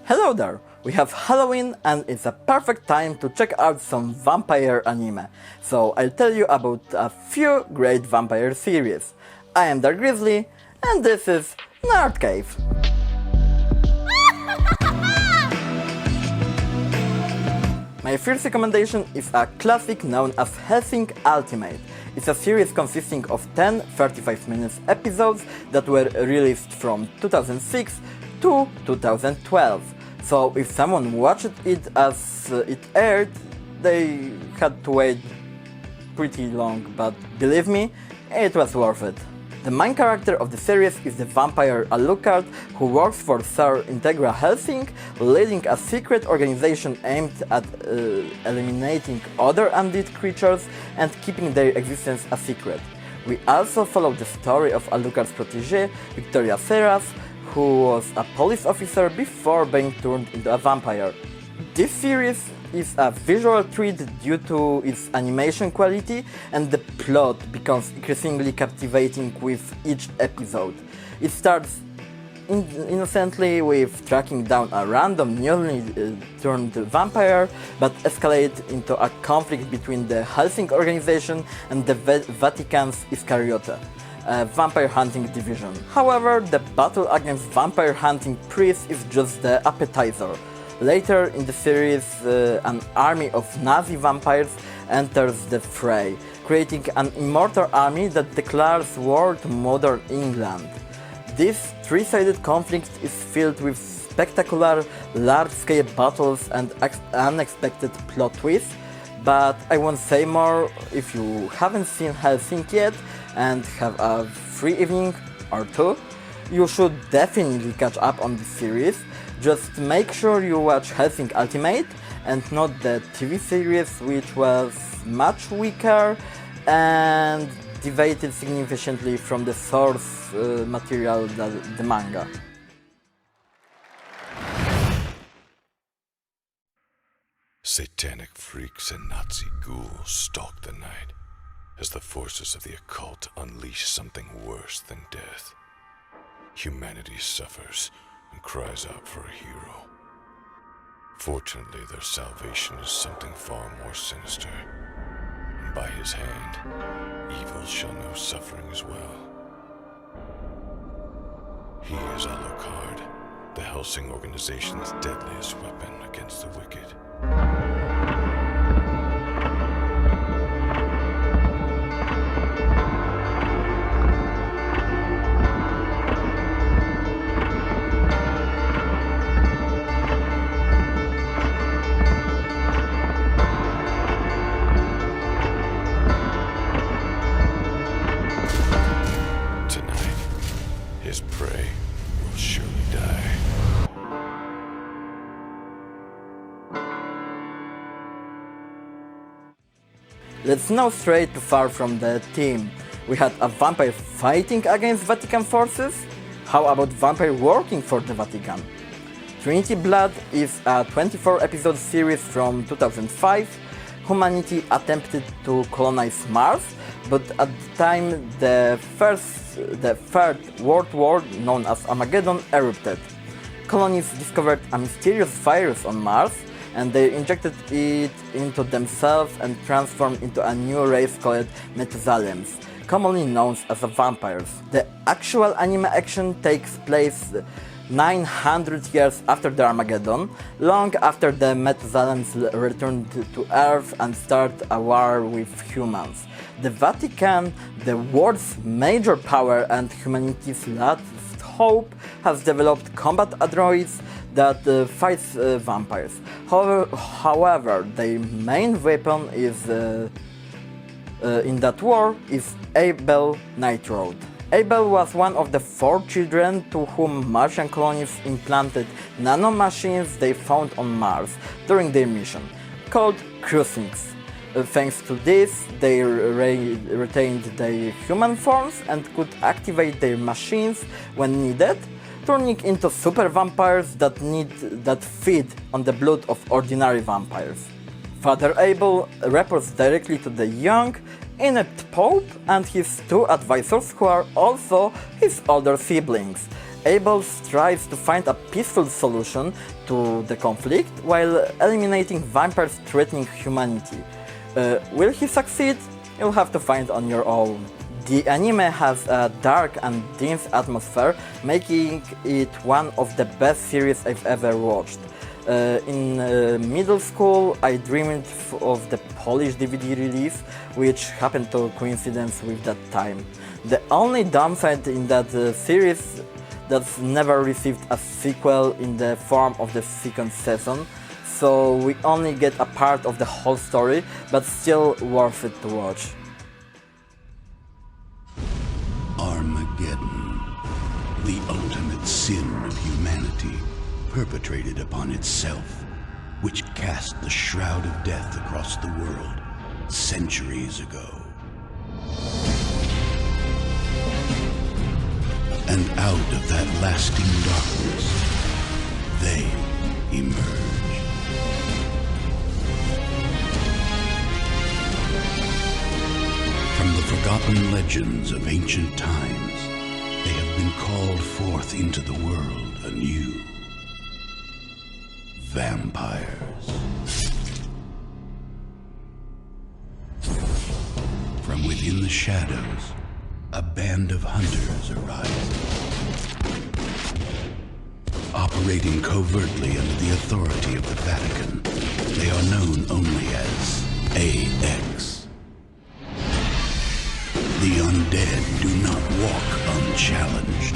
Hello there! We have Halloween and it's a perfect time to check out some vampire anime. So I'll tell you about a few great vampire series. I am DarthGrizzly and this is Nerd Cave. My first recommendation is a classic known as Hellsing Ultimate. It's a series consisting of 10 35-minute episodes that were released from 2006 to 2012. So if someone watched it as it aired, they had to wait pretty long, but believe me, it was worth it. The main character of the series is the vampire Alucard, who works for Sir Integra Hellsing, leading a secret organization aimed at eliminating other undead creatures and keeping their existence a secret. We also follow the story of Alucard's protégé, Victoria Serras, who was a police officer before being turned into a vampire. This series is a visual treat due to its animation quality, and the plot becomes increasingly captivating with each episode. It starts innocently with tracking down a random newly turned vampire, but escalates into a conflict between the Hellsing organization and the Vatican's Iscariote, a vampire hunting division. However, the battle against vampire hunting priests is just the appetizer. Later in the series, an army of Nazi vampires enters the fray, creating an immortal army that declares war to modern England. This three-sided conflict is filled with spectacular, large-scale battles and unexpected plot twists, but I won't say more. If you haven't seen Hellsing yet and have a free evening or two, you should definitely catch up on this series. Just make sure you watch Hellsing Ultimate and not the TV series, which was much weaker and deviated significantly from the source material, the manga. Satanic freaks and Nazi ghouls stalk the night as the forces of the occult unleash something worse than death. Humanity suffers and cries out for a hero. Fortunately, their salvation is something far more sinister, and by his hand, evil shall know suffering as well. He is Alucard, the Hellsing organization's deadliest weapon against the wicked. His prey will surely die. Let's now stray too far from the theme. We had a vampire fighting against Vatican forces? How about vampire working for the Vatican? Trinity Blood is a 24-episode series from 2005. Humanity attempted to colonize Mars, but at the time the Third World War, known as Armageddon, erupted. Colonists discovered a mysterious virus on Mars, and they injected it into themselves and transformed into a new race called Methusalems, commonly known as the vampires. The actual anime action takes place 900 years after the Armageddon, long after the Methusalems returned to Earth and started a war with humans. The Vatican, the world's major power and humanity's last hope, has developed combat androids that fights vampires. However, their main weapon is in that war is Abel Nightroad. Abel was one of the 4 children to whom Martian colonists implanted nanomachines they found on Mars during their mission, called crucings. Thanks to this, they retained their human forms and could activate their machines when needed, turning into super vampires that feed on the blood of ordinary vampires. Father Abel reports directly to the young, inept Pope and his 2 advisors, who are also his older siblings. Abel strives to find a peaceful solution to the conflict while eliminating vampires threatening humanity. Will he succeed? You'll have to find on your own. The anime has a dark and dense atmosphere, making it one of the best series I've ever watched. In middle school, I dreamed of the Polish DVD release, which happened to coincidence with that time. The only downside in that series that's never received a sequel in the form of the second season, so we only get a part of the whole story, but still worth it to watch. Armageddon, the ultimate sin of humanity, perpetrated upon itself, which cast the shroud of death across the world centuries ago. And out of that lasting darkness, they emerge. From the forgotten legends of ancient times, they have been called forth into the world anew. Vampires. From within the shadows, a band of hunters arise. Operating covertly under the authority of the Vatican, they are known only as AX. The undead do not walk unchallenged.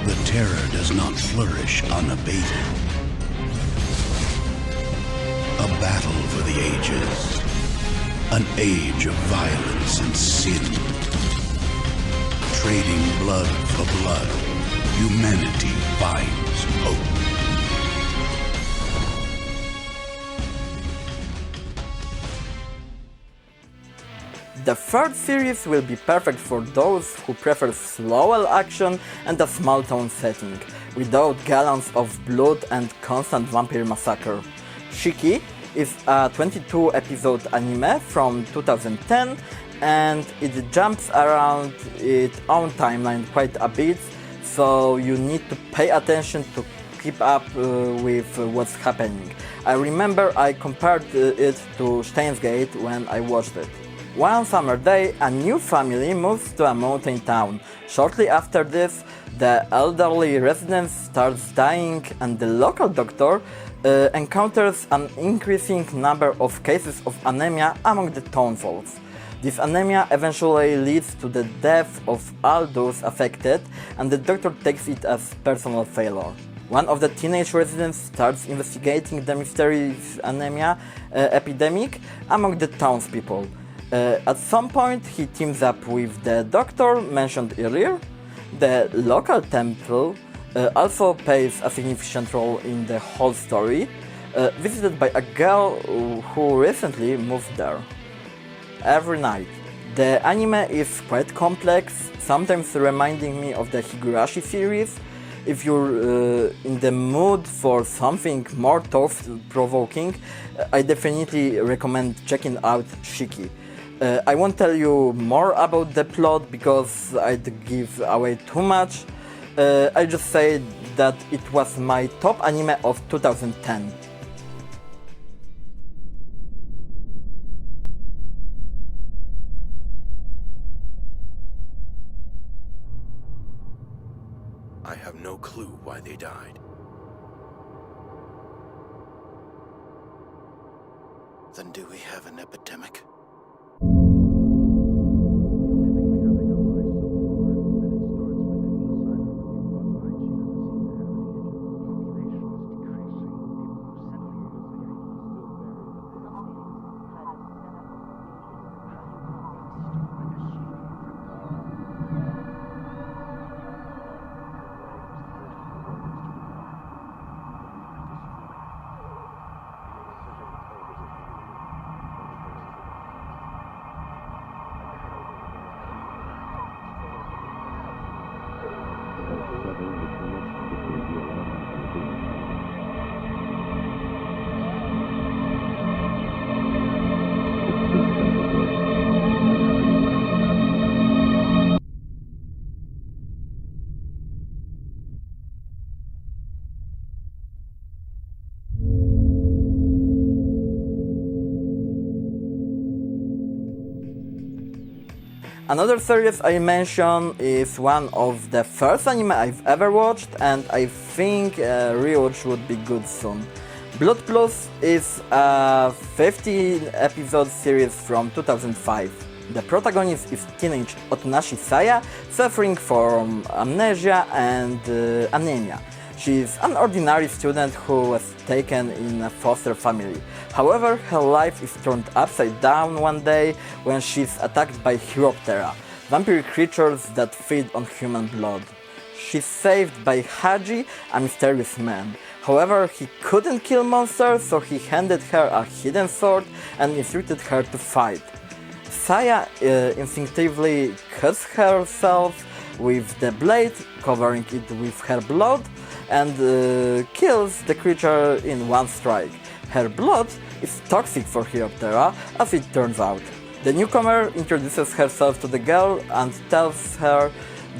The terror does not flourish unabated. A battle for the ages. An age of violence and sin. Trading blood for blood, humanity finds hope. The third series will be perfect for those who prefer slower action and a small town setting, without gallons of blood and constant vampire massacre. Shiki is a 22-episode anime from 2010, and it jumps around its own timeline quite a bit, so you need to pay attention to keep up with what's happening. I remember I compared it to Steins Gate when I watched it. One summer day, a new family moves to a mountain town. Shortly after this, the elderly resident starts dying, and the local doctor encounters an increasing number of cases of anemia among the townsfolk. This anemia eventually leads to the death of all those affected, and the doctor takes it as personal failure. One of the teenage residents starts investigating the mysterious anemia epidemic among the townspeople. At some point, he teams up with the doctor mentioned earlier. The local temple also plays a significant role in the whole story, visited by a girl who recently moved there. Every night. The anime is quite complex, sometimes reminding me of the Higurashi series. If you're in the mood for something more thought-provoking, I definitely recommend checking out Shiki. I won't tell you more about the plot because I'd give away too much. I just say that it was my top anime of 2010. I have no clue why they died. Then do we have an epidemic? Another series I mention is one of the first anime I've ever watched, and I think a rewatch would be good soon. Blood Plus is a 15-episode series from 2005. The protagonist is teenage Otonashi Saya, suffering from amnesia and anemia. She is an ordinary student who was taken in a foster family. However, her life is turned upside down one day when she is attacked by Chiroptera, vampire creatures that feed on human blood. She's saved by Haji, a mysterious man. However, he couldn't kill monsters, so he handed her a hidden sword and instructed her to fight. Saya instinctively cuts herself with the blade, covering it with her blood, and kills the creature in one strike. Her blood is toxic for Chiroptera, as it turns out. The newcomer introduces herself to the girl and tells her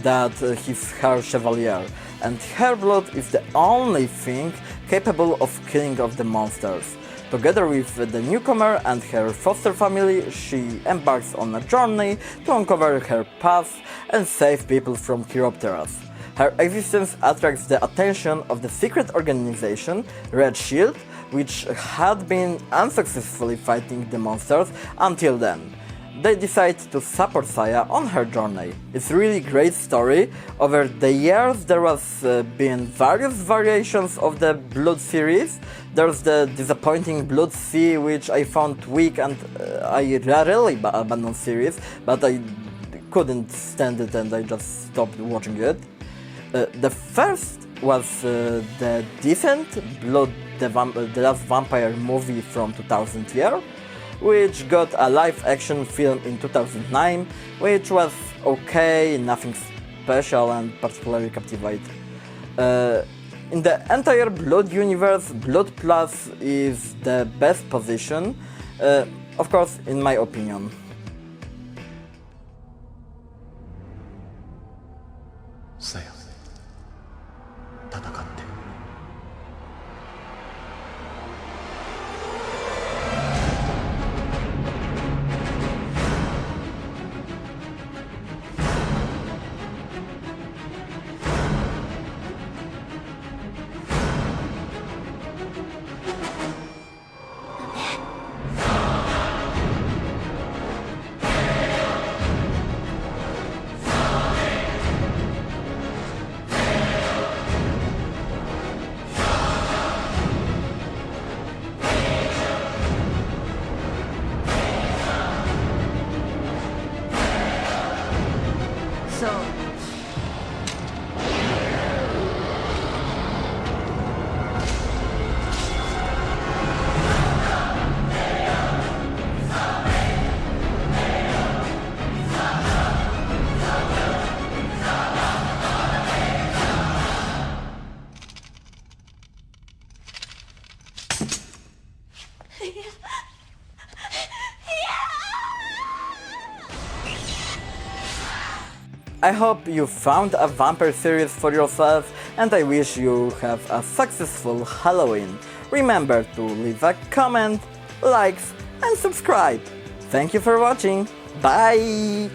that he's her chevalier, and her blood is the only thing capable of killing off the monsters. Together with the newcomer and her foster family, she embarks on a journey to uncover her past and save people from Chiropteras. Her existence attracts the attention of the secret organization, Red Shield, which had been unsuccessfully fighting the monsters until then. They decide to support Saya on her journey. It's a really great story. Over the years there was been various variations of the Blood series. There's the disappointing Blood Sea, which I found weak, and I rarely abandoned series, but I couldn't stand it and I just stopped watching it. The first was the decent Blood the Last Vampire movie from 2000 year, which got a live-action film in 2009, which was okay, nothing special and particularly captivating. In the entire Blood universe, Blood Plus is the best position, of course, in my opinion. Saya, 戦って。I hope you found a vampire series for yourself, and I wish you have a successful Halloween. Remember to leave a comment, likes and subscribe. Thank you for watching. Bye!